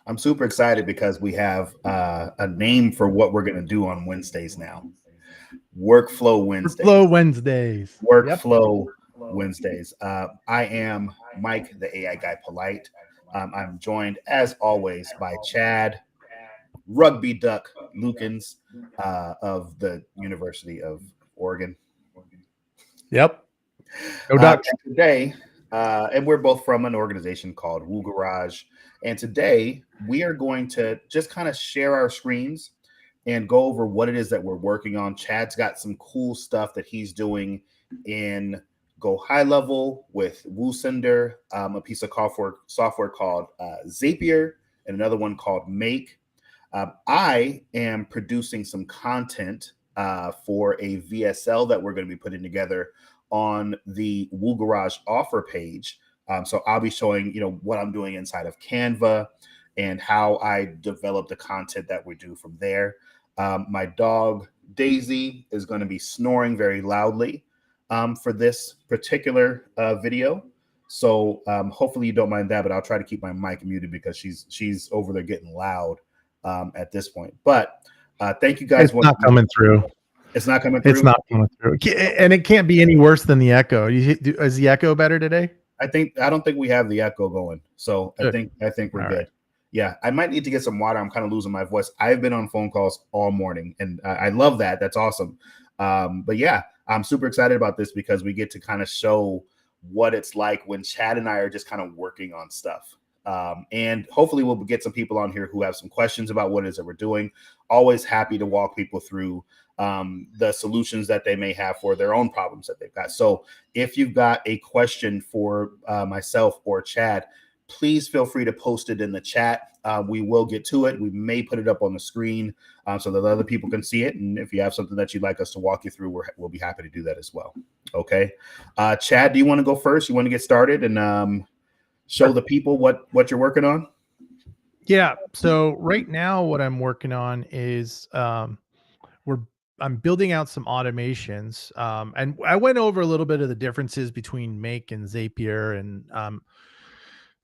I'm super excited because we have a name for what we're going to do on Wednesdays now. Workflow Flow Wednesdays. Wednesdays. Yep. Workflow Wednesdays. I am Mike, the AI guy Polite. I'm joined, as always, by Chad, Rugby Duck Lukens of the University of Oregon. Yep. No ducks. Today, and we're both from an organization called Woo Garage. And today we are going to just kind of share our screens and go over what it is that we're working on. Chad's got some cool stuff that he's doing in Go High Level with WooSender, a piece of software called Zapier, and another one called Make. I am producing some content for a VSL that we're going to be putting together on the Woo Garage offer page. So I'll be showing, what I'm doing inside of Canva and how I develop the content that we do from there. My dog, Daisy, is going to be snoring very loudly for this particular video. So hopefully you don't mind that, but I'll try to keep my mic muted because she's over there getting loud at this point. But thank you guys. It's not coming through. It's not coming through. It's not coming through, and it can't be any worse than the echo. Is the echo better today? I don't think we have the echo going, so good. I think we're all good. Right. Yeah, I might need to get some water. I'm kind of losing my voice. I've been on phone calls all morning, and I love that. That's awesome. But yeah, I'm super excited about this because we get to kind of show what it's like when Chad and I are just kind of working on stuff. And hopefully we'll get some people on here who have some questions about what it is that we're doing. Always happy to walk people through the solutions that they may have for their own problems that they've got. So if you've got a question for myself or Chad, please feel free to post it in the chat. We will get to it. We may put it up on the screen so that other people can see it. And if you have something that you'd like us to walk you through, we'll be happy to do that as well. Okay. Chad, do you want to go first? You want to get started and show the people what you're working on? Yeah. So right now what I'm working on is I'm building out some automations. And I went over a little bit of the differences between Make and Zapier, and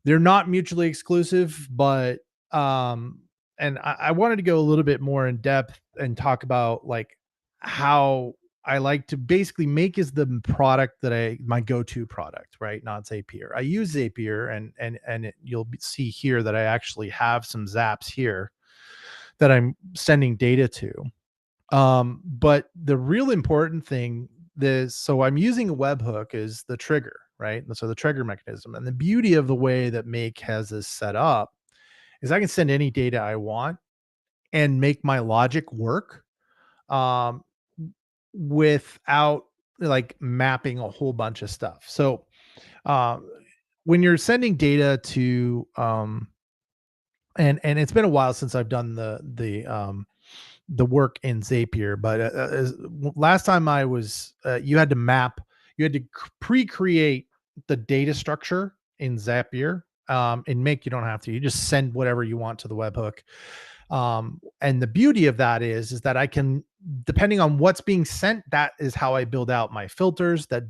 they're not mutually exclusive, but and I wanted to go a little bit more in depth and talk about like how I like to basically Make is the product that my go-to product, right? Not Zapier. I use Zapier and you'll see here that I actually have some zaps here that I'm sending data to. But the real important thing is, so I'm using a webhook as the trigger, right? So the trigger mechanism, and the beauty of the way that Make has this set up is I can send any data I want and make my logic work without like mapping a whole bunch of stuff. So when you're sending data to and it's been a while since I've done the work in Zapier, but last time I was you had to pre-create the data structure in Zapier. In Make, you don't have to. You just send whatever you want to the webhook. And the beauty of that is that I can, depending on what's being sent, that is how I build out my filters that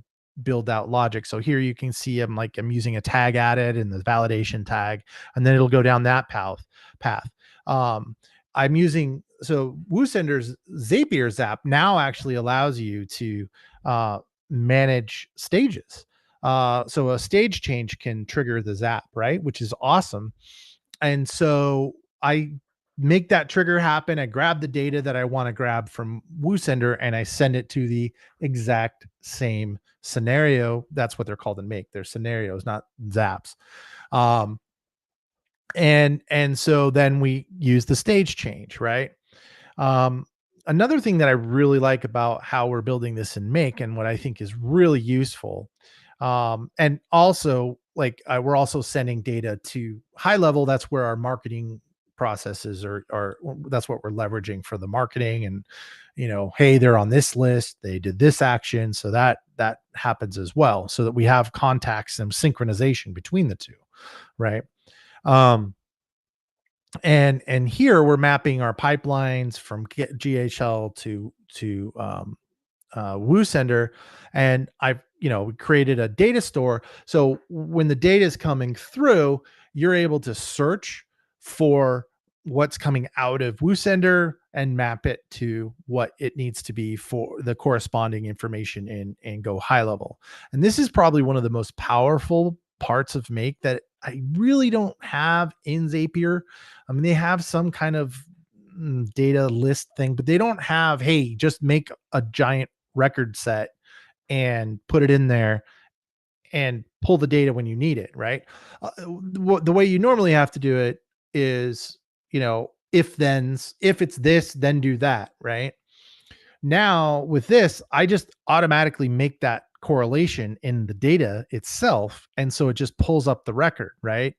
build out logic. So here you can see I'm using a tag added and the validation tag, and then it'll go down that path. I'm using, so WooSender's Zapier Zap now actually allows you to manage stages. So a stage change can trigger the Zap, right? Which is awesome. And so I make that trigger happen. I grab the data that I want to grab from WooSender and I send it to the exact same scenario. That's what they're called in Make. They're scenarios, not zaps. And so then we use the stage change, right? Another thing that I really like about how we're building this in Make, and what I think is really useful, and also we're also sending data to High Level. That's where our marketing processes are that's what we're leveraging for the marketing. And hey, they're on this list, they did this action, so that happens as well, so that we have contacts and synchronization between the two, right? And here we're mapping our pipelines from GHL to WooSender, and I've created a data store. So when the data is coming through, you're able to search for what's coming out of WooSender and map it to what it needs to be for the corresponding information in Go High Level. And this is probably one of the most powerful parts of Make that I really don't have in Zapier. I mean, they have some kind of data list thing, but they don't have, hey, just make a giant record set and put it in there and pull the data when you need it, right? The way you normally have to do it is, if thens, if it's this, then do that, right? Now with this, I just automatically make that correlation in the data itself. And so it just pulls up the record, right?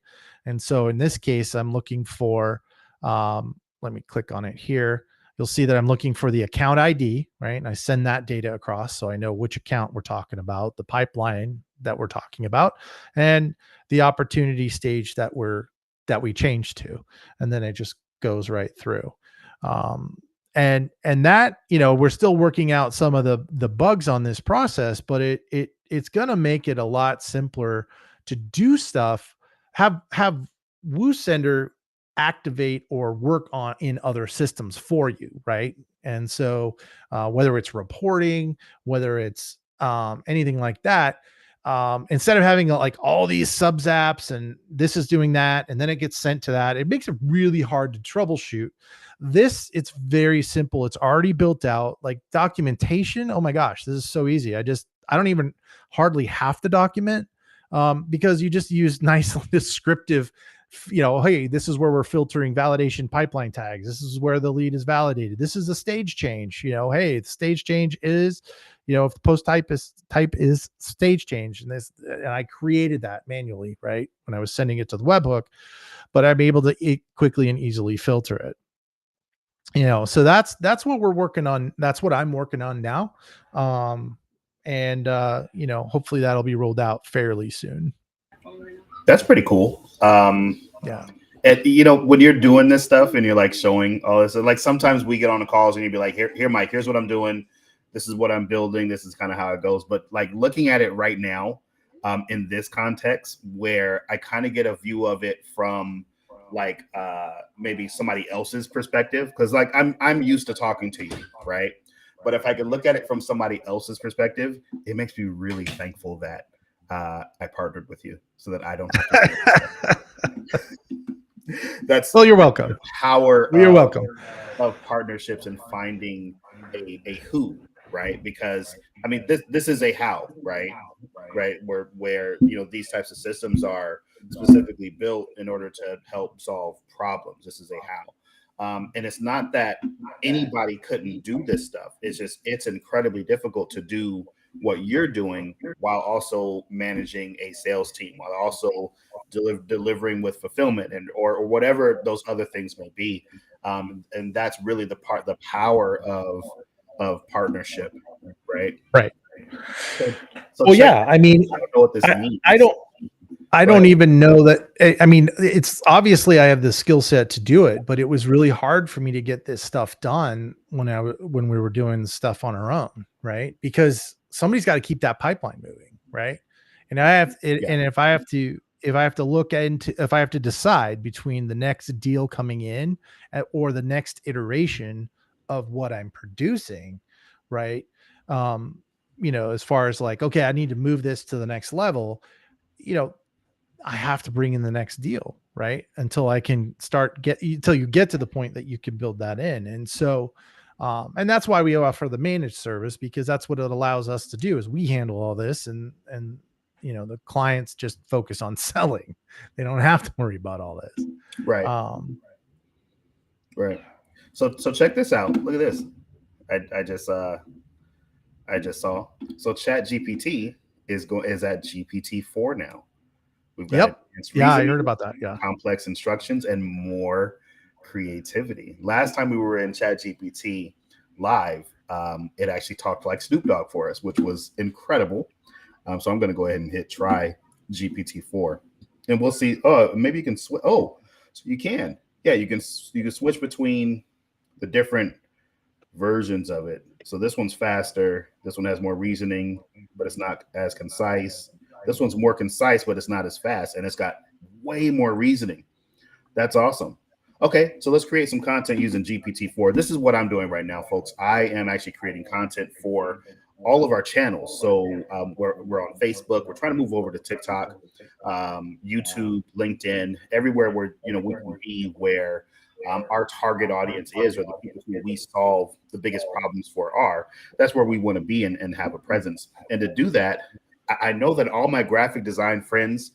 And so in this case, I'm looking for, let me click on it here. You'll see that I'm looking for the account ID, right? And I send that data across so I know which account we're talking about, the pipeline that we're talking about, and the opportunity stage that we changed to. And then it just goes right through. And that, we're still working out some of the bugs on this process, but it's going to make it a lot simpler to do stuff, have WooSender activate or work on in other systems for you, right? And so whether it's reporting, whether it's anything like that, instead of having like all these subs apps and this is doing that and then it gets sent to that, it makes it really hard to troubleshoot. This, it's very simple. It's already built out. Like documentation, oh my gosh, this is so easy. I don't even hardly have to document, because you just use nice descriptive, hey, this is where we're filtering validation pipeline tags. This is where the lead is validated. This is the stage change. Hey, the stage change is, if the post type is stage change, and I created that manually, right, when I was sending it to the webhook, but I'm able to quickly and easily filter it. So that's what we're working on. That's what I'm working on now. And hopefully that'll be rolled out fairly soon. That's pretty cool. Yeah. And when you're doing this stuff and you're like showing all this, like sometimes we get on the calls and you'd be like, here, Mike, here's what I'm doing. This is what I'm building. This is kind of how it goes. But like looking at it right now, in this context where I kind of get a view of it from like maybe somebody else's perspective, because like I'm used to talking to you, right? But if I could look at it from somebody else's perspective, it makes me really thankful that I partnered with you so that I don't have to. That's well, you're welcome. Power. You're welcome. Of partnerships and finding a who, right? Because I mean, this is a how, right? Where these types of systems are specifically built in order to help solve problems. This is a how. And it's not that anybody couldn't do this stuff. It's just it's incredibly difficult to do what you're doing while also managing a sales team, while also delivering with fulfillment and or whatever those other things may be. And that's really the power of partnership, right? Right. So well, yeah. I mean, I don't know what this means. I don't even know that. I mean, it's obviously I have the skill set to do it, but it was really hard for me to get this stuff done when we were doing stuff on our own, right? Because somebody's got to keep that pipeline moving, right? And and if I have to decide between the next deal coming in or the next iteration of what I'm producing, right? As far as like, okay, I need to move this to the next level, I have to bring in the next deal, right? Until I can until you get to the point that you can build that in. And so, and that's why we offer the managed service, because that's what it allows us to do is we handle all this and the clients just focus on selling. They don't have to worry about all this. Right. Right. So check this out. Look at this. I just saw. So Chat GPT is at GPT-4 now. We've got I heard about that. Yeah. Complex instructions and more creativity. Last time we were in Chat GPT live, it actually talked like Snoop Dogg for us, which was incredible. So I'm going to go ahead and hit try GPT-4 and we'll see. Oh, maybe you can switch. Oh, so you can. Yeah, you can switch between the different versions of it. So this one's faster. This one has more reasoning, but it's not as concise. This one's more concise, but it's not as fast, and it's got way more reasoning. That's awesome. Okay, so let's create some content using GPT-4. This is what I'm doing right now, folks. I am actually creating content for all of our channels. So we're on Facebook. We're trying to move over to TikTok, YouTube, LinkedIn, everywhere where we can be where our target audience is, or the people who we solve the biggest problems for are. That's where we want to be and have a presence. And to do that, I know that all my graphic design friends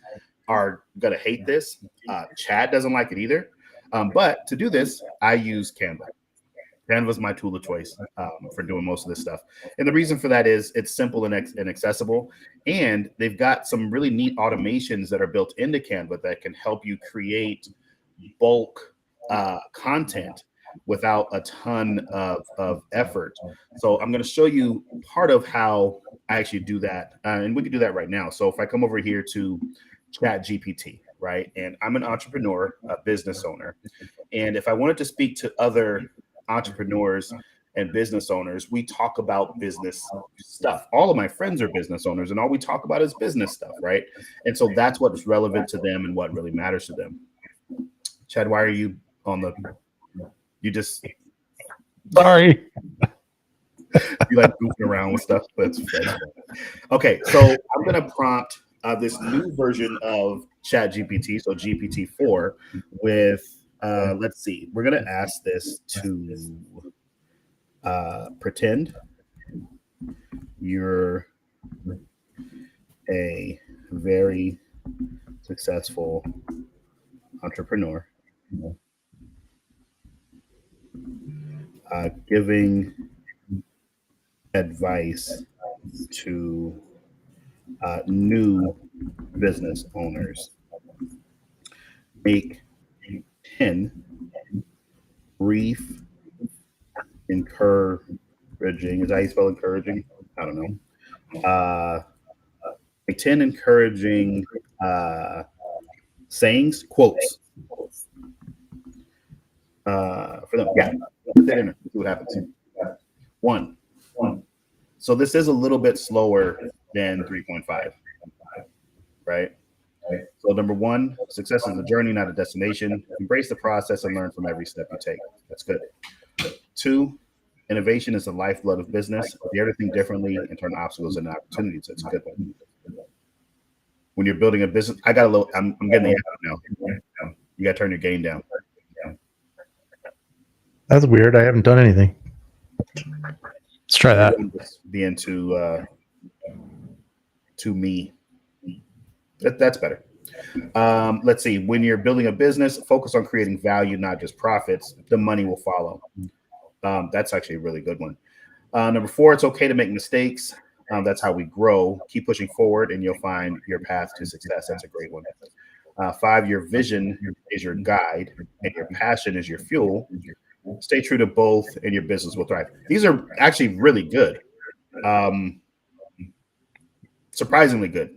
are gonna hate this. Chad doesn't like it either. But to do this, I use Canva. Canva is my tool of choice for doing most of this stuff. And the reason for that is it's simple and accessible. And they've got some really neat automations that are built into Canva that can help you create bulk content without a ton of effort. So I'm going to show you part of how I actually do that. And we can do that right now. So if I come over here to Chat GPT, right? And I'm an entrepreneur, a business owner. And if I wanted to speak to other entrepreneurs and business owners, we talk about business stuff. All of my friends are business owners, and all we talk about is business stuff, right? And so that's what's relevant to them and what really matters to them. Chad, why are you on the? You just sorry. You like goofing around with stuff, but it's okay. So I'm gonna prompt this new version of Chat GPT, so GPT-4, with let's see, we're gonna ask this to pretend you're a very successful entrepreneur, giving advice to new business owners. Make 10 brief, encouraging. Is that how you spell encouraging? I don't know. Make 10 encouraging sayings, quotes for them. Yeah, see what happens. One. So this is a little bit slower than 3.5, right? So number one, success is a journey, not a destination. Embrace the process and learn from every step you take. That's good. 2, innovation is the lifeblood of business. Dare to think differently and turn obstacles into opportunities. That's a good one. When you're building a business, I'm getting the app now. You got to turn your gain down. That's weird. I haven't done anything. Let's try that. Being too me. That's better. Let's see. When you're building a business, focus on creating value, not just profits. The money will follow. That's actually a really good one. Number 4, it's okay to make mistakes. That's how we grow. Keep pushing forward, and you'll find your path to success. That's a great one. 5, your vision is your guide, and your passion is your fuel. Stay true to both, and your business will thrive. These are actually really good. Surprisingly good,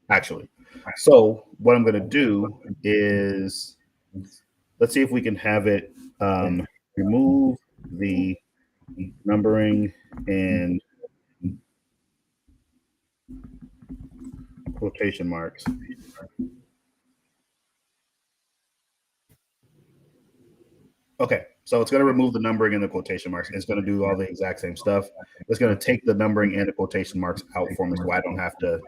actually. So what I'm going to do is, let's see if we can have it remove the numbering and quotation marks. Okay, so it's going to remove the numbering and the quotation marks. It's going to do all the exact same stuff. It's going to take the numbering and the quotation marks out for me, so I don't have to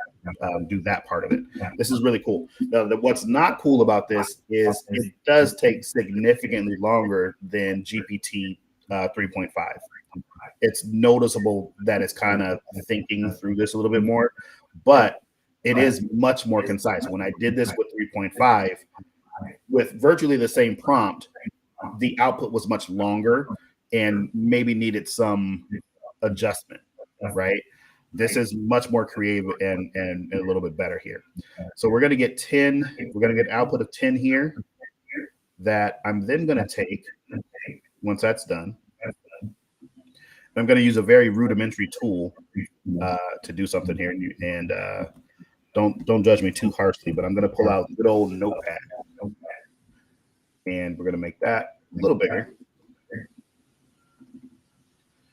do that part of it. This is really cool. Now, what's not cool about this is it does take significantly longer than GPT 3.5. It's noticeable that it's kind of thinking through this a little bit more, but it is much more concise. When I did this with 3.5, with virtually the same prompt, the output was much longer and maybe needed some adjustment, right? This is much more creative and a little bit better here. So we're going to get 10. We're going to get output of 10 here that I'm then going to take once that's done. I'm going to use a very rudimentary tool to do something here. And don't judge me too harshly, but I'm going to pull out good old Notepad. And we're going to make that a little bigger.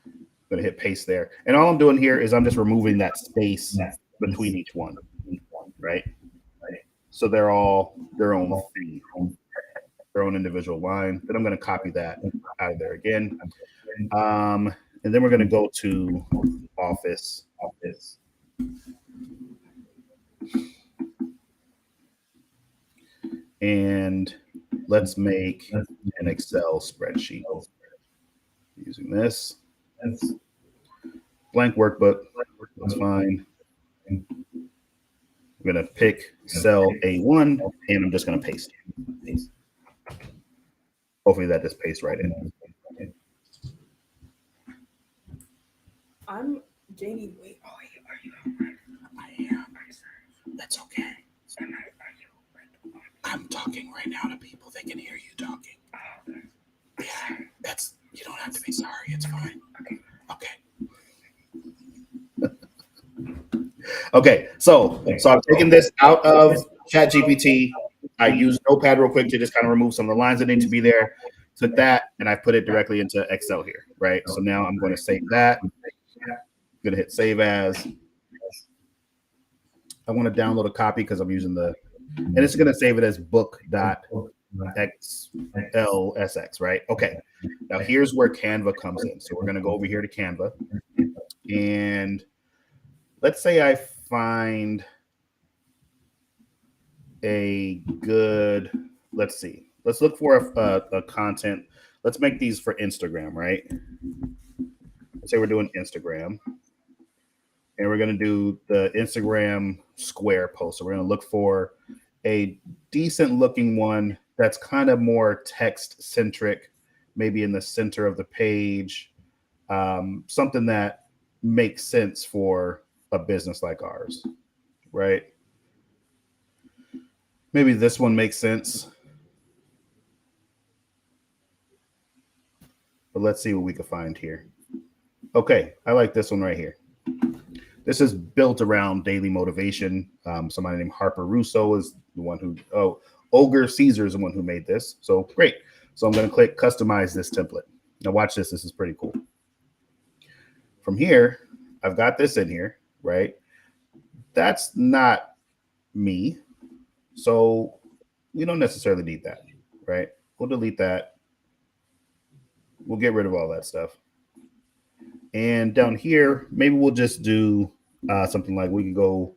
I'm going to hit paste there. And all I'm doing here is I'm just removing that space between each one, right? So they're all their own thing. their own individual line. Then I'm going to copy that out of there again. And then we're going to go to Office. And let's make an Excel spreadsheet using this. Blank workbook. That's fine. I'm going to pick cell A1 and I'm just going to paste. Hopefully that just pastes right in. I'm JD. Wait, oh, are you? I am. That's okay. I'm talking right now to people. They can hear you talking. Yeah, you don't have to be sorry. It's fine. Okay. Okay. So I'm taking this out of ChatGPT. I used Notepad real quick to just kind of remove some of the lines that need to be there. Took that and I put it directly into Excel here, right? So now I'm going to save that. I'm going to hit save as. I want to download a copy because I'm using and it's going to save it as book.xlsx, right? Okay. Now here's where Canva comes in. So we're going to go over here to Canva. And let's say I find a good, let's see. Let's look for a content. Let's make these for Instagram, right? Let's say we're doing Instagram. And we're going to do the Instagram square post. So we're going to look for a decent looking one that's kind of more text centric, maybe in the center of the page, something that makes sense for a business like ours, right? Maybe this one makes sense. But let's see what we can find here. Okay, I like this one right here. This is built around daily motivation. Somebody named Harper Russo is the one who, Ogre Caesar is the one who made this. So great. So I'm going to click customize this template. Now watch this. This is pretty cool. From here, I've got this in here, right? That's not me. So we don't necessarily need that, right? We'll delete that. We'll get rid of all that stuff. And down here, maybe we'll just do something like we can go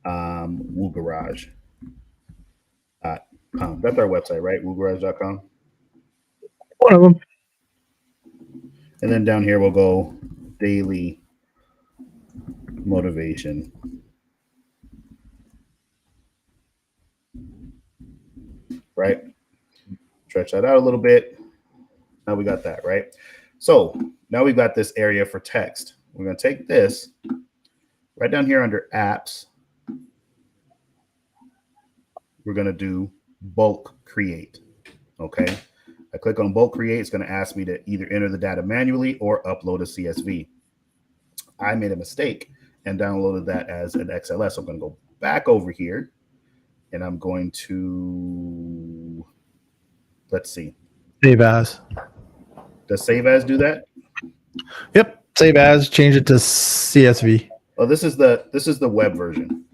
WooGarage.com. That's our website, right? WooGarage.com. One of them. And then down here, we'll go daily motivation. Right? Stretch that out a little bit. Now we got that, right? So now we've got this area for text. We're going to take this right down here under apps. We're going to do bulk create. Okay. I click on bulk create. It's going to ask me to either enter the data manually or upload a CSV. I made a mistake and downloaded that as an XLS. So I'm going to go back over here and I'm going to, let's see. Save as. Does save as do that? Yep. Save as, change it to CSV. Oh, this is the web version.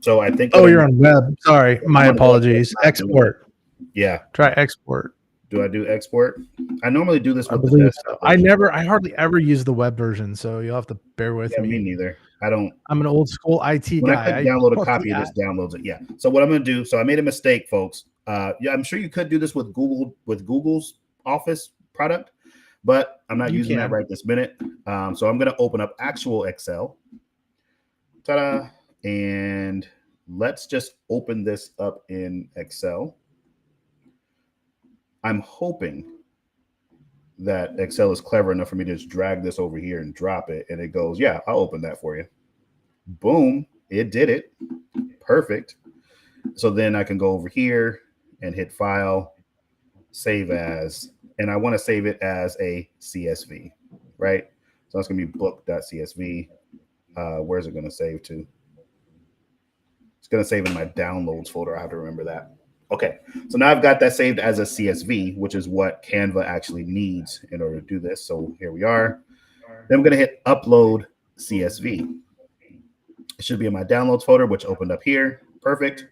So I think. Oh, you're on web. Sorry. My apologies. Export. Yeah. Try export. Do I do export? I normally do this with the desktop. I hardly ever use the web version, so you'll have to bear with me. Me neither. I'm an old school IT when guy. I click download a copy, it just downloads it. Yeah. So what I'm going to do, so I made a mistake, folks. Yeah, I'm sure you could do this with Google's Office product, but I'm not using that right this minute. So I'm going to open up actual Excel. Ta-da. And let's just open this up in Excel. I'm hoping that Excel is clever enough for me to just drag this over here and drop it. And it goes, yeah, I'll open that for you. Boom. It did it. Perfect. So then I can go over here and hit file, save as, and I want to save it as a CSV, right? So it's going to be book.csv. Where's it going to save to? It's going to save in my downloads folder. I have to remember that. Okay, so now I've got that saved as a CSV, which is what Canva actually needs in order to do this. So here we are. Then I'm going to hit upload CSV. It should be in my downloads folder, which opened up here. Perfect.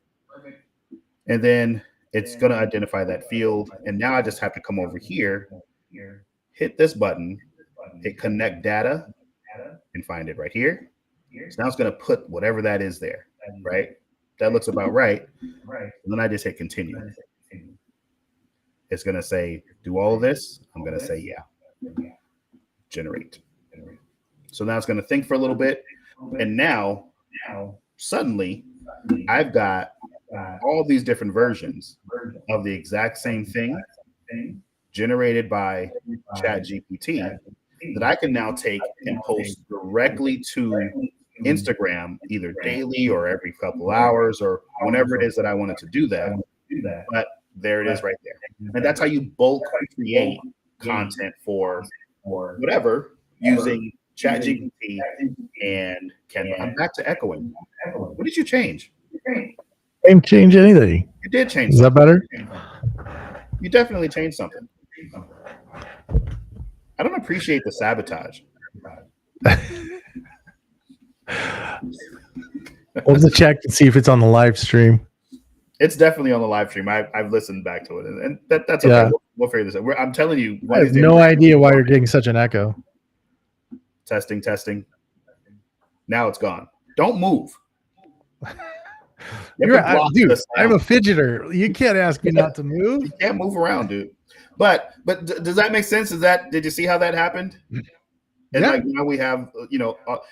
And then it's going to identify that field. And now I just have to come over here, hit this button, hit connect data, and find it right here. So now it's going to put whatever that is there, right? That looks about right. And then I just hit continue. It's going to say, do all of this. I'm going to say, yeah. Generate. So now it's going to think for a little bit. And now, suddenly, I've got all these different versions of the exact same thing generated by ChatGPT that I can now take and post directly to Instagram, either daily or every couple hours or whenever it is that I wanted to do that. But there it is right there. And that's how you bulk create content for whatever using ChatGPT and Canva. I'm back to echoing. What did you change? Didn't change anything. You did change Is that better? You definitely changed something. I don't appreciate the sabotage. We'll check and see if it's on the live stream. It's definitely on the live stream. I've listened back to it, and that's okay. Yeah. We'll figure this out. I'm telling you, I have no idea why you're getting such an echo. Testing. Now it's gone. Don't move. Dude, I'm a fidgeter. You can't ask me not to move. You can't move around, dude. But does that make sense? Did you see how that happened? And yeah. like now we have,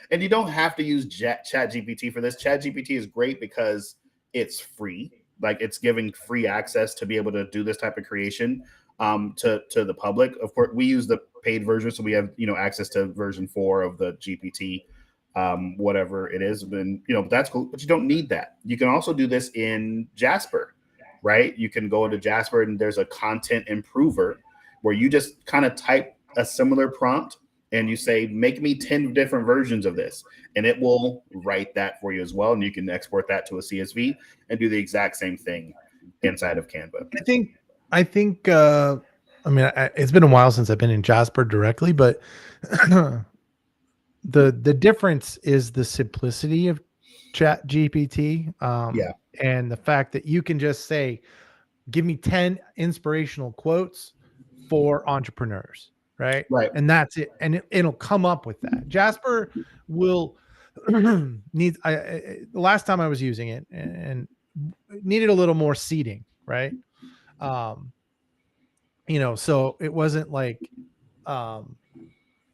and you don't have to use ChatGPT for this. ChatGPT is great because it's free. Like it's giving free access to be able to do this type of creation to the public. Of course, we use the paid version, so we have access to version 4 of the GPT, whatever it is. And that's cool, but you don't need that. You can also do this in Jasper, right? You can go into Jasper and there's a content improver where you just kind of type a similar prompt and you say, make me 10 different versions of this, and it will write that for you as well. And you can export that to a CSV and do the exact same thing inside of Canva. I think. I mean, it's been a while since I've been in Jasper directly, but the difference is the simplicity of ChatGPT. And the fact that you can just say, give me 10 inspirational quotes for entrepreneurs. Right. And that's it. And it'll come up with that. Jasper will need, the last time I was using it and needed a little more seeding. Right. So it wasn't like,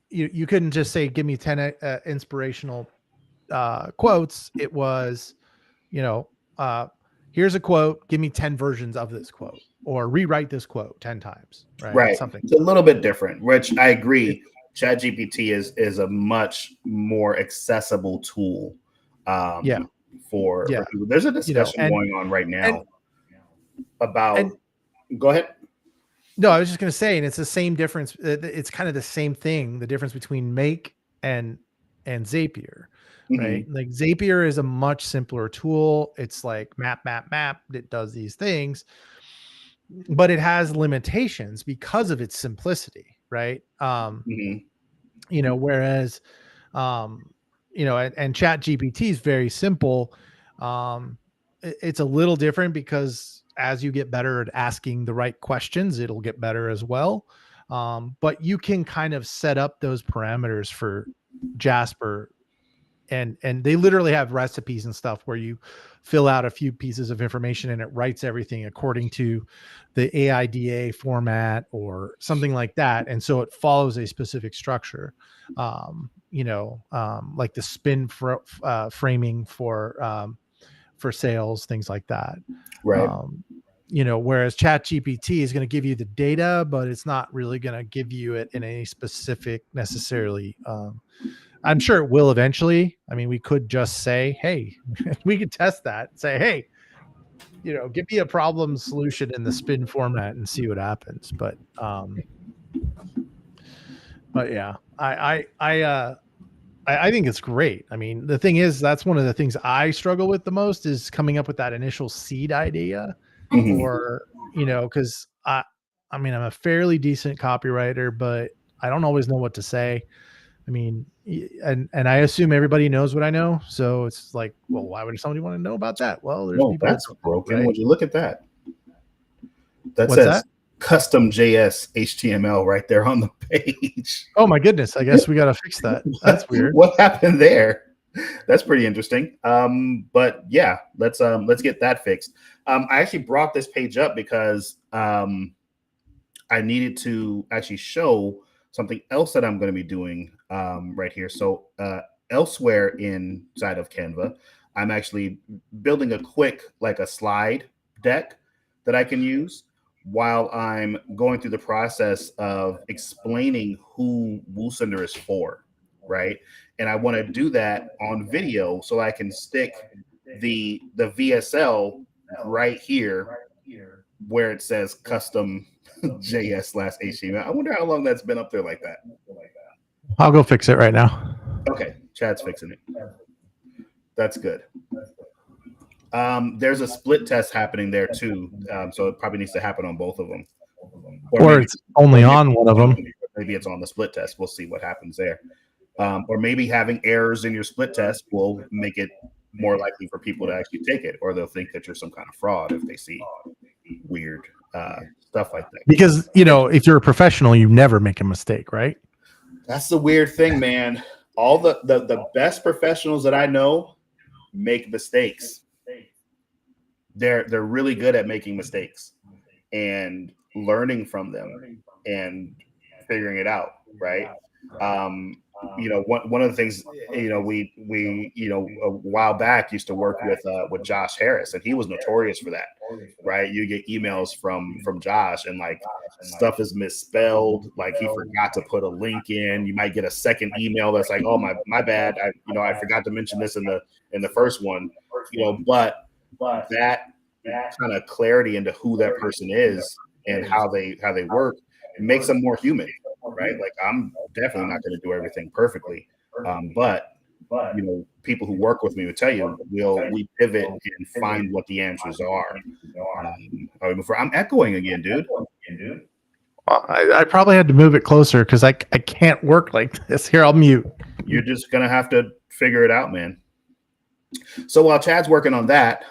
you couldn't just say, give me 10 inspirational quotes. It was, here's a quote, give me 10 versions of this quote, or rewrite this quote 10 times. Right. Something. It's a little bit different, which I agree. ChatGPT is a much more accessible tool. For people. There's a discussion going on right now about. Go ahead. No, I was just going to say, and it's the same difference. It's kind of the same thing. The difference between Make and Zapier. Right. Like Zapier is a much simpler tool. It's like map. It does these things, but it has limitations because of its simplicity. Right. Whereas, and ChatGPT is very simple. It's a little different because as you get better at asking the right questions, it'll get better as well. But you can kind of set up those parameters for Jasper. And they literally have recipes and stuff where you fill out a few pieces of information and it writes everything according to the AIDA format or something like that. And so it follows a specific structure, like the spin framing for sales, things like that. Right. Whereas ChatGPT is going to give you the data, but it's not really going to give you it in any specific necessarily. I'm sure it will eventually. I mean, we could just say, hey, we could test that and say, hey, give me a problem solution in the spin format and see what happens. But yeah, I think it's great. I mean, the thing is, that's one of the things I struggle with the most is coming up with that initial seed idea or, cause I'm a fairly decent copywriter, but I don't always know what to say. I mean, and I assume everybody knows what I know. So it's like, well, why would somebody want to know about that? Well, there's people that's broken. right? Would you look at that? That What's says that? custom JS HTML right there on the page. Oh my goodness! I guess we got to fix that. That's weird. What happened there? That's pretty interesting. But yeah, let's get that fixed. I actually brought this page up because I needed to actually show something else that I'm going to be doing right here. So elsewhere inside of Canva, I'm actually building a quick, like a slide deck that I can use while I'm going through the process of explaining who WooSender is for, right? And I want to do that on video so I can stick the VSL right here where it says custom JS/HTML. I wonder how long that's been up there like that. I'll go fix it right now. Okay, Chad's fixing it. That's good. There's a split test happening there too, so it probably needs to happen on both of them. Or maybe, it's only on one of them. Maybe it's on the split test. We'll see what happens there. Or maybe having errors in your split test will make it more likely for people to actually take it, or they'll think that you're some kind of fraud if they see weird stuff like that. Because, you know, if you're a professional, you never make a mistake, right? That's the weird thing, man. All the best professionals that I know make mistakes. They're really good at making mistakes and learning from them and figuring it out, right? You know, one of the things, you know, we you know, a while back used to work with Josh Harris, and he was notorious for that, right? You get emails from Josh, and like stuff is misspelled, like he forgot to put a link in. You might get a second email that's like, oh my bad, I forgot to mention this in the first one, you know, but that kind of clarity into who that person is and how they work makes them more human, right? Like I'm definitely not going to do everything perfectly, but you know, people who work with me will tell you we pivot and find what the answers are. I'm echoing again, dude. I probably had to move it closer because I can't work like this. Here, I'll mute. You're just gonna have to figure it out, man. So while Chad's working on that,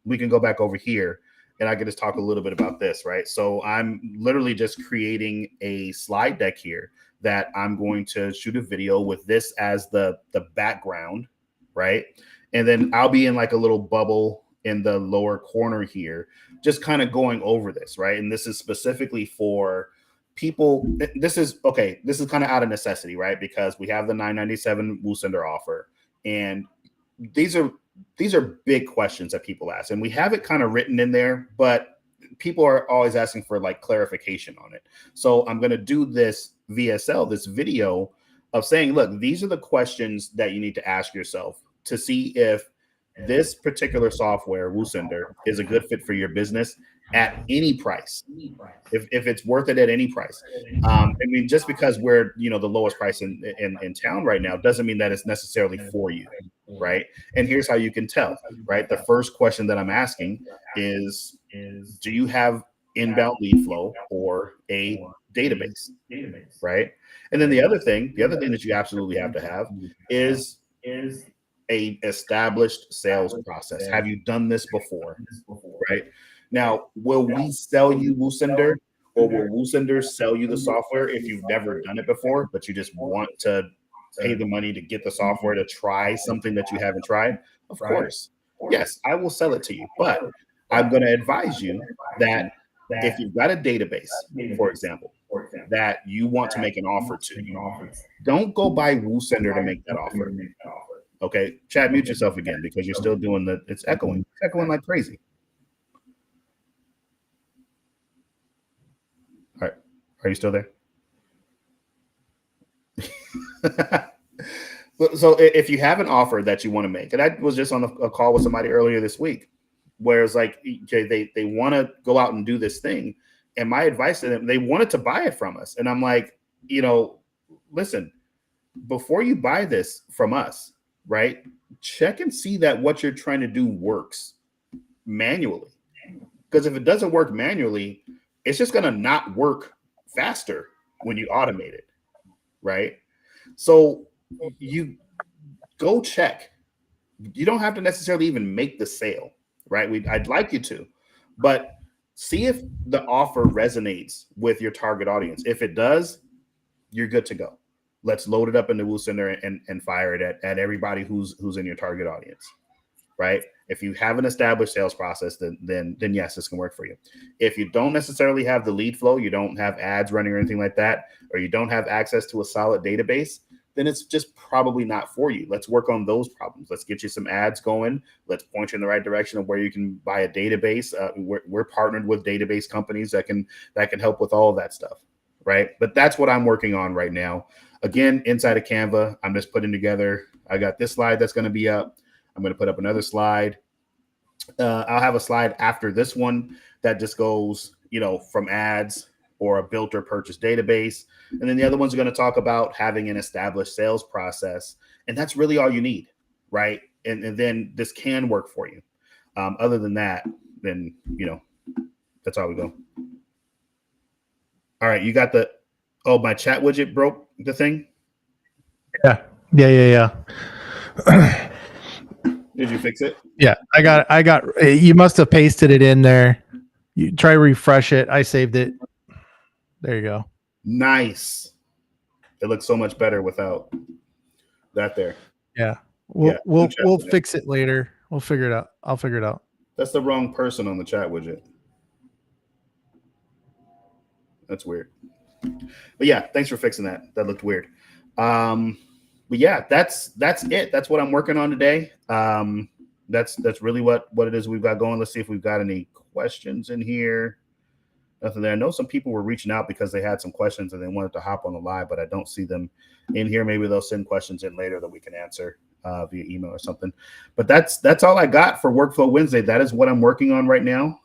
we can go back over here and I can just talk a little bit about this, right? So I'm literally just creating a slide deck here that I'm going to shoot a video with this as the background, right? And then I'll be in like a little bubble in the lower corner here, just kind of going over this, right? And this is specifically for people. This is kind of out of necessity, right? Because we have the $9.97 WooSender offer, and these are big questions that people ask, and we have it kind of written in there, but people are always asking for like clarification on it. So I'm going to do this VSL, this video of saying, look, these are the questions that you need to ask yourself to see if this particular software, WooSender, is a good fit for your business at any price. If it's worth it at any price. I mean, just because we're, you know, the lowest price in town right now doesn't mean that it's necessarily for you, right? And here's how you can tell, right? The first question that I'm asking is, do you have inbound lead flow or a database, right? And then the other thing that you absolutely have to have is a established sales process. Have you done this before, right? Now, will we sell you WooSender, or will WooSender sell you the software if you've never done it before, but you just want to pay the money to get the software to try something that you haven't tried? Of course. Yes, I will sell it to you, but I'm going to advise you that if you've got a database, for example, that you want to make an offer to, don't go buy WooSender to make that offer. Okay, Chad, mute yourself again because you're still doing it's echoing. It's echoing like crazy. All right, are you still there? So if you have an offer that you want to make, and I was just on a call with somebody earlier this week, where it's like, okay, they want to go out and do this thing, and my advice to them, they wanted to buy it from us, and I'm like, you know, listen, before you buy this from us, right, check and see that what you're trying to do works manually, because if it doesn't work manually, it's just going to not work faster when you automate it, right? So you go check. You don't have to necessarily even make the sale, right? I'd like you to, but See if the offer resonates with your target audience. If it does, you're good to go. Let's load it up in the WooSender and fire it at everybody who's in your target audience, right? If you have an established sales process, then yes, this can work for you. If you don't necessarily have the lead flow, you don't have ads running or anything like that, or you don't have access to a solid database, then it's just probably not for you. Let's work on those problems. Let's get you some ads going. Let's point you in the right direction of where you can buy a database. We're partnered with database companies that can help with all of that stuff, right? But that's what I'm working on right now. Again, inside of Canva, I'm just putting together. I got this slide that's going to be up. I'm going to put up another slide. I'll have a slide after this one that just goes, from ads or a built or purchase database. And then the other ones are going to talk about having an established sales process. And that's really all you need, right? And then this can work for you. Other than that, then, that's how we go. All right. You got my chat widget broke the thing? Yeah. Did you fix it? Yeah, I got you must have pasted it in there. You try refresh it. I saved it. There you go. Nice. It looks so much better without that there. Yeah. We'll fix it later. We'll figure it out. I'll figure it out. That's the wrong person on the chat widget. That's weird. But yeah, thanks for fixing that. That looked weird. But yeah, that's it. That's what I'm working on today. That's really what it is we've got going. Let's see if we've got any questions in here. Nothing there. I know some people were reaching out because they had some questions and they wanted to hop on the live, but I don't see them in here. Maybe they'll send questions in later that we can answer via email or something. But that's all I got for Workflow Wednesday. That is what I'm working on right now.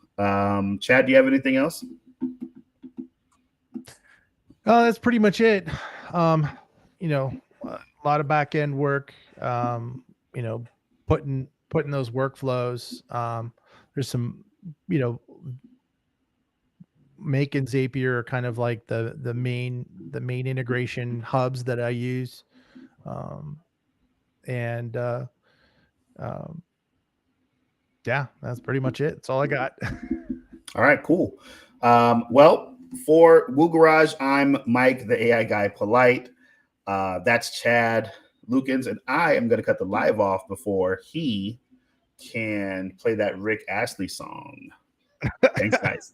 Chad, do you have anything else? That's pretty much it. A lot of back end work, putting those workflows. There's some, Make and Zapier are kind of like the main integration hubs that I use. Yeah, that's pretty much it. That's all I got. All right, cool. Well, for Woo Garage, I'm Mike, the AI guy, Polite. That's Chad Lukens, and I am going to cut the live off before he can play that Rick Astley song. Thanks, guys.